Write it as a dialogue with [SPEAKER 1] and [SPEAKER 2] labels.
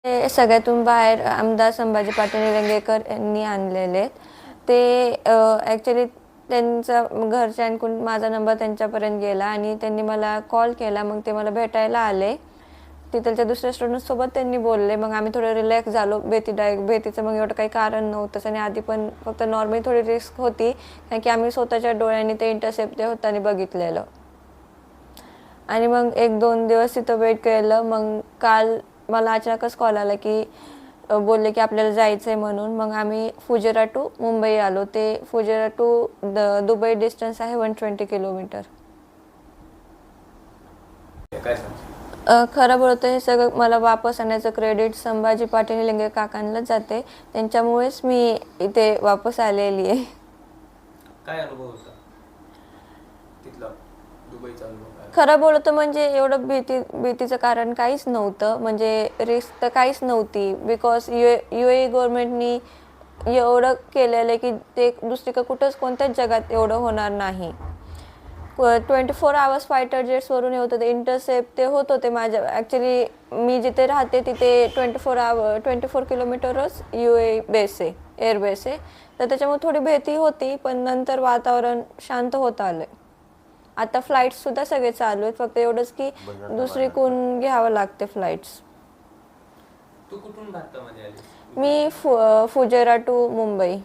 [SPEAKER 1] ते सगळ्यातून बाहेर आमदार संभाजी पाटील निलंगेकर यांनी आणलेले आहेत. ते ॲक्च्युली त्यांचा घरच्यांकडून माझा नंबर त्यांच्यापर्यंत गेला आणि त्यांनी मला कॉल केला. मग ते मला भेटायला आले. तिथलच्या दुसऱ्या स्टुडंट्ससोबत त्यांनी बोलले. मग आम्ही थोडं रिलॅक्स झालो. भीतीचं मग एवढं काही कारण नव्हतंच आणि आधी पण फक्त नॉर्मली थोडी रिस्क होती, कारण की आम्ही स्वतःच्या डोळ्यांनी ते इंटरसेप्ट ते होताना बघितलेलं. आणि मग 1-2 दिवस तिथं वेट केलं. मग काल मला अचानकच कॉल आला की बोलले की आपल्याला जायचं आहे म्हणून. मग आम्ही फुजेरा टू मुंबई आलो. ते फुजेरा टू दुबई डिस्टन्स आहे 120 किलोमीटर. खरं बोलतं हे सगळं मला वापस आणण्याचं क्रेडिट संभाजी पाटील निलंगेकर काकांनाच जाते. त्यांच्यामुळेच मी इथे वापस आलेली आहे.
[SPEAKER 2] काय अनुभव होता तिथला दुबईचा अनुभव?
[SPEAKER 1] खरं बोलतं म्हणजे एवढं भीतीचं कारण काहीच नव्हतं. म्हणजे रिस्क तर काहीच नव्हती. बिकॉज UAE गव्हर्नमेंटनी एवढं केलेलं आहे की ते दुसरीकडे कुठंच कोणत्याच जगात एवढं होणार नाही. 24 आवर्स फायटर जेट्सवरून हे होतं. ते इंटरसेप्ट ते होत होते माझ्या. ॲक्च्युली मी जिथे राहते तिथे 24 किलोमीटरच UAE बेस आहे, एअरबेस आहे. तर त्याच्यामुळे थोडी भीती होती, पण नंतर वातावरण शांत होत आलं. आता फ्लाईट्ससुद्धा सगळे चालू आहेत. फक्त एवढंच की दुसरीकडून घ्यावं लागते फ्लाईट्स.
[SPEAKER 2] तू कुठून भारतामध्ये आलीस?
[SPEAKER 1] मी फुजेरा टू मुंबई.